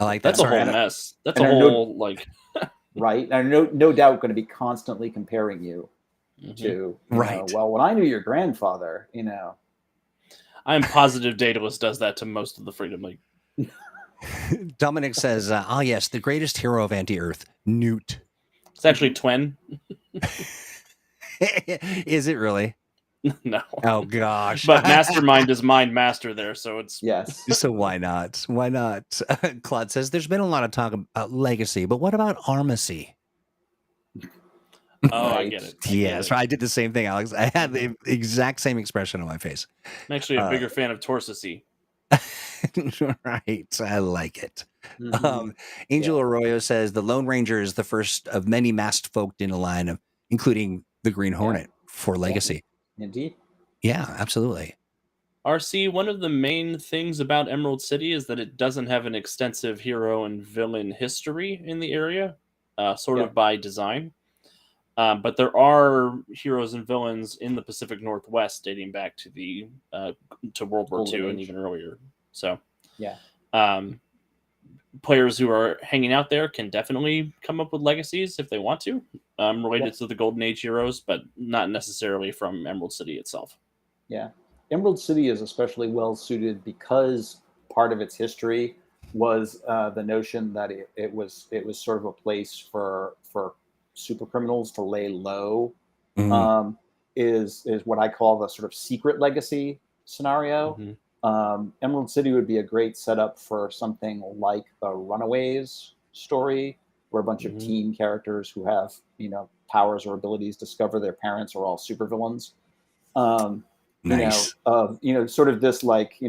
I like that. That's a whole mess. That's a whole right. And no doubt going to be constantly comparing you to well, when I knew your grandfather, I'm positive Daedalus does that to most of the Freedom League. Dominic says, yes, the greatest hero of anti-Earth, Newt. It's actually Twen. Is it really? No. Oh gosh. But Mastermind is Mind Master there, so it's yes. So why not? Why not? Claude says there's been a lot of talk about legacy, but what about Armacy? Oh, I get it. Yes, I did the same thing, Alex. I had the exact same expression on my face. I'm actually a bigger fan of Torsocy. Right. I like it. Angel Arroyo says the Lone Ranger is the first of many masked folk in a line of, including the Green Hornet for legacy. Indeed. Yeah, absolutely. RC, one of the main things about Emerald City is that it doesn't have an extensive hero and villain history in the area, sort of by design. But there are heroes and villains in the Pacific Northwest dating back to the to World War II and even earlier. So, players who are hanging out there can definitely come up with legacies if they want to, related to the Golden Age heroes, but not necessarily from Emerald City itself. Yeah, Emerald City is especially well suited because part of its history was the notion that it was sort of a place for super criminals to lay low. Is what I call the sort of secret legacy scenario. Emerald City would be a great setup for something like the Runaways story, where a bunch of teen characters who have powers or abilities discover their parents are all supervillains. Nice. Sort of this like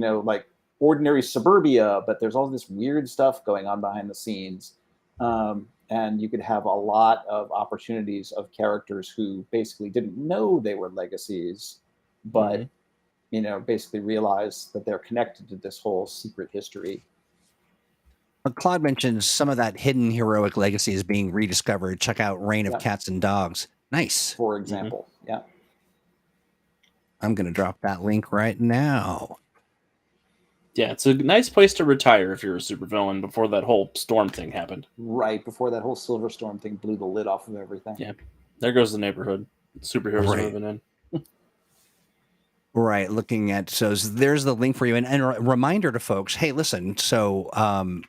ordinary suburbia, but there's all this weird stuff going on behind the scenes. And you could have a lot of opportunities of characters who basically didn't know they were legacies, but basically realize that they're connected to this whole secret history. Claude mentioned some of that hidden heroic legacy is being rediscovered. Check out Reign of Cats and Dogs. Nice. For example. Yeah. I'm going to drop that link right now. Yeah, it's a nice place to retire if you're a supervillain before that whole storm thing happened. Right, before that whole Silver Storm thing blew the lid off of everything. Yeah, there goes the neighborhood. Superheroes are moving in. Right, looking at, so there's the link for you. And a reminder to folks, hey, listen, so time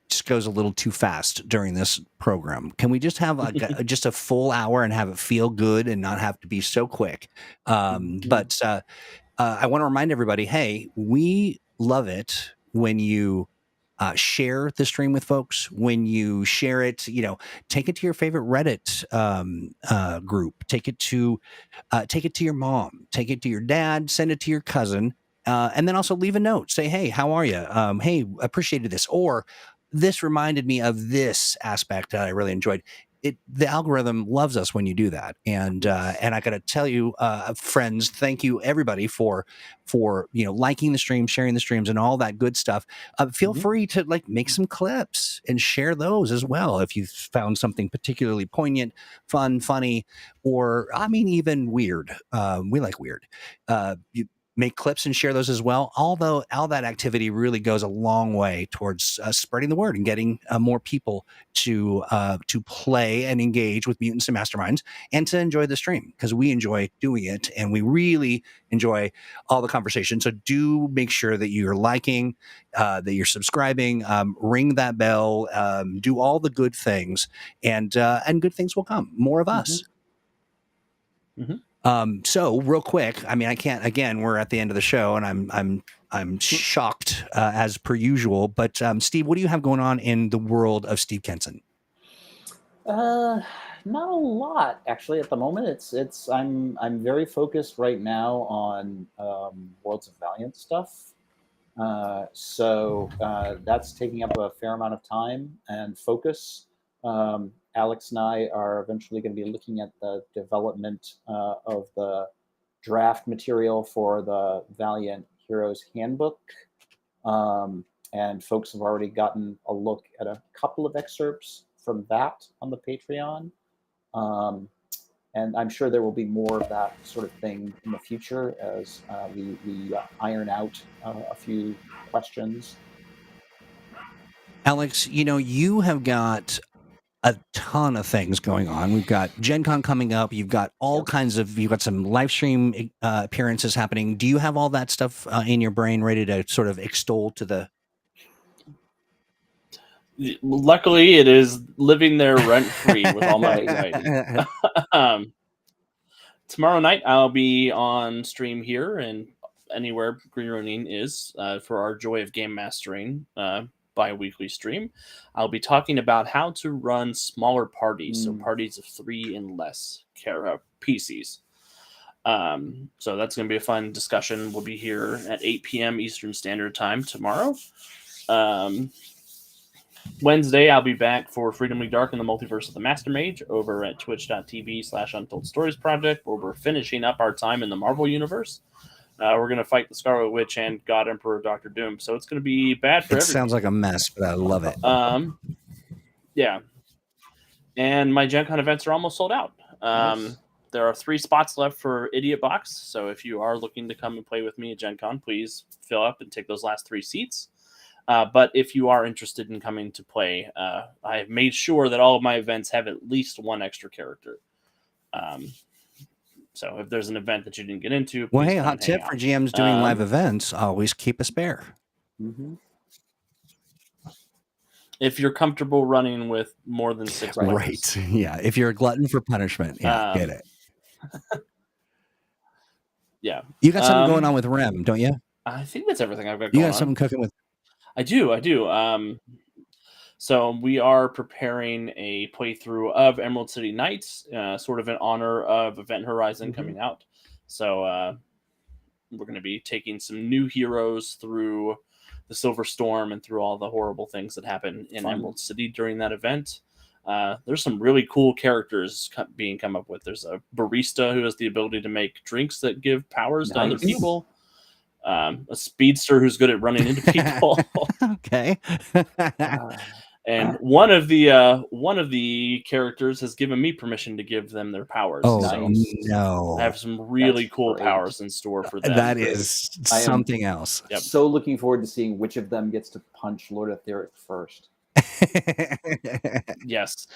just goes a little too fast during this program. Can we just have just a full hour and have it feel good and not have to be so quick? But I want to remind everybody, hey, we love it when you share the stream with folks. When you share it, take it to your favorite Reddit group. Take it to your mom. Take it to your dad. Send it to your cousin. And then also leave a note. Say, hey, how are you? Hey, appreciated this. Or this reminded me of this aspect that I really enjoyed. The algorithm loves us when you do that, and I got to tell you, friends, thank you everybody for liking the stream, sharing the streams, and all that good stuff. Feel free to make some clips and share those as well if you found something particularly poignant, fun, funny, or even weird. We like weird. You make clips and share those as well. Although all that activity really goes a long way towards spreading the word and getting more people to play and engage with Mutants and Masterminds and to enjoy the stream, because we enjoy doing it and we really enjoy all the conversation. So do make sure that you're liking, that you're subscribing, ring that bell, do all the good things, and good things will come. More of us. So real quick, I can't, again, we're at the end of the show and I'm shocked as per usual, but Steve, what do you have going on in the world of Steve Kenson? Not a lot actually at the moment. I'm very focused right now on Worlds of Valiant stuff. So that's taking up a fair amount of time and focus. Alex and I are eventually going to be looking at the development of the draft material for the Valiant Heroes Handbook. And folks have already gotten a look at a couple of excerpts from that on the Patreon. And I'm sure there will be more of that sort of thing in the future as we iron out a few questions. Alex, you have got a ton of things going on. We've got Gen Con coming up. You've got all kinds of, you've got some live stream appearances happening. Do you have all that stuff in your brain ready to sort of extol to the... Luckily, it is living there rent-free with all my anxiety. Tomorrow night, I'll be on stream here and anywhere Green Ronin is for our Joy of Game Mastering bi-weekly stream. I'll be talking about how to run smaller parties, so parties of 3 and less PCs. So that's going to be a fun discussion. We'll be here at 8 p.m. Eastern Standard Time tomorrow. Wednesday, I'll be back for Freedom League Dark and the Multiverse of the Master Mage over at twitch.tv/Untold Stories Project, where we're finishing up our time in the Marvel Universe. We're going to fight the Scarlet Witch and God Emperor Dr. Doom. So it's going to be bad for everyone. It sounds like a mess, but I love it. Yeah. And my Gen Con events are almost sold out. Nice. There are 3 spots left for Idiot Box. So if you are looking to come and play with me at Gen Con, please fill up and take those last 3 seats. But if you are interested in coming to play, I have made sure that all of my events have at least 1 extra character. So if there's an event that you didn't get into, well, hey, hot tip for GMs doing live events: always keep a spare. If you're comfortable running with more than 6 players. Right. Yeah. If you're a glutton for punishment, get it. Yeah. You got something going on with Rem, don't you? I think that's everything I've got going on. You got something cooking with... I do. So we are preparing a playthrough of Emerald City Knights, sort of in honor of Event Horizon coming out. So we're going to be taking some new heroes through the Silver Storm and through all the horrible things that happen in Emerald City during that event. There's some really cool characters being come up with. There's a barista who has the ability to make drinks that give powers to other people. A speedster who's good at running into people. Okay. And one of the characters has given me permission to give them their powers. Oh, so no. I have some really cool powers in store for them. That is something else. Yep. So looking forward to seeing which of them gets to punch Lord Etheric first. Yes.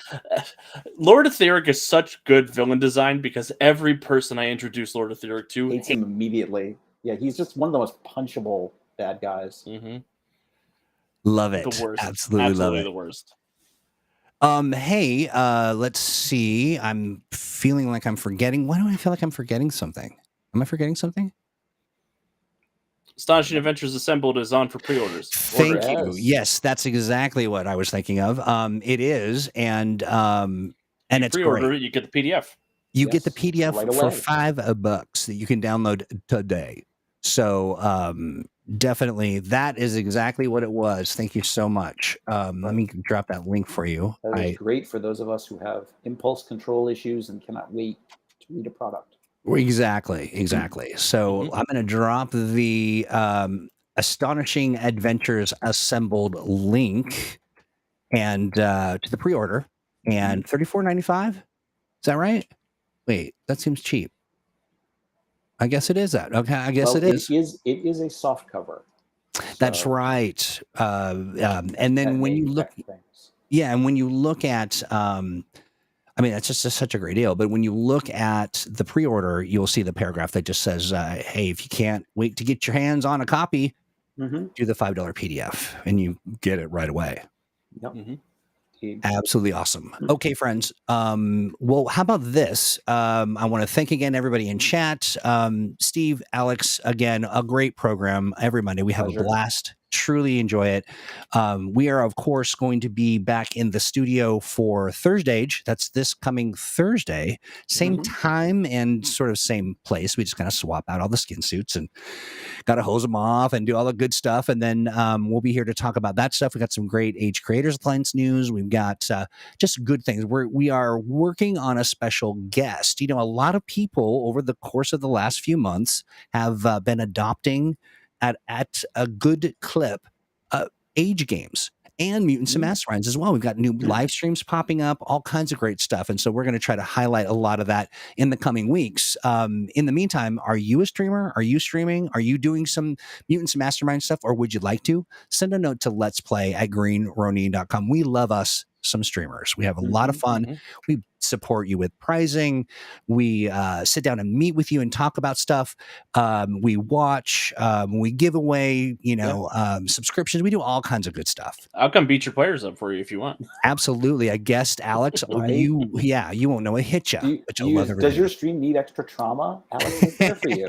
Lord Etheric is such good villain design because every person I introduce Lord Etheric to hates him immediately. Yeah, he's just one of the most punchable bad guys. Love it. The worst. Absolutely love it. The worst. Hey, let's see. I'm feeling like I'm forgetting. Why do I feel like I'm forgetting something? Am I forgetting something? Astonishing Adventures Assembled is on for pre-orders. Thank you. Yes, that's exactly what I was thinking of. It is, and it's pre-order great. You get the PDF. You get the PDF right for $5 that you can download today. So Definitely. That is exactly what it was. Thank you so much. Let me drop that link for you. That is great for those of us who have impulse control issues and cannot wait to read a product. Exactly. So Mhm. I'm going to drop the Astonishing Adventures Assembled link and to the pre-order and $34.95. Is that right? Wait, that seems cheap. I guess it is that. Okay, I guess it is. It is a soft cover. That's So right. And then that when may you look, affect things. yeah, and when you look at, I mean, that's just such a great deal. But when you look at the pre-order, you'll see the paragraph that just says, "Hey, if you can't wait to get your hands on a copy, do the $5 PDF, and you get it right away." Yep. Absolutely awesome. Okay, friends. Well, how about this? I want to thank again everybody in chat. Steve, Alex, again, a great program every Monday. We have a blast. Truly enjoy it. We are, of course, going to be back in the studio for Thursday. That's this coming Thursday. Same time and sort of same place. We just kind of swap out all the skin suits and got to hose them off and do all the good stuff. And then we'll be here to talk about that stuff. We got some great Age Creators Alliance news. We've got just good things. We are working on a special guest. You know, a lot of people over the course of the last few months have been adopting at a good clip age games and Mutants and Masterminds as well. We've got new live streams popping up, all kinds of great stuff. And so we're going to try to highlight a lot of that in the coming weeks. In the meantime, are you a streamer? Are you streaming? Are you doing some Mutants and Mastermind stuff, or would you like to? Send a note to let's play at greenronin.com. We love us some streamers. We have a lot of fun. We support you with pricing. We sit down and meet with you and talk about stuff. We watch, we give away, subscriptions. We do all kinds of good stuff. I'll come beat your players up for you if you want. Absolutely. I guessed, Alex, you won't know it hit you. But you'll love everything. Does your stream need extra trauma? Alex is there for you.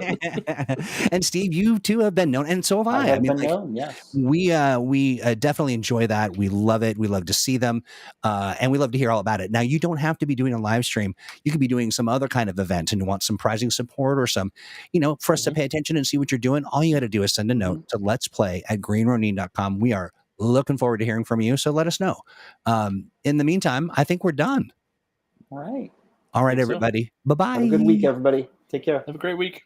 And Steve, you too have been known, and so have I. I mean, been known, yes. We definitely enjoy that. We love it. We love to see them, and we love to hear all about it. Now, you don't have to be doing a live stream. You could be doing some other kind of event and want some pricing support or some, for us to pay attention and see what you're doing. All you got to do is send a note to let's play at greenronin.com. We are looking forward to hearing from you. So let us know. In the meantime, I think we're done. All right. All right, everybody. Bye-bye. Have a good week, everybody. Take care. Have a great week.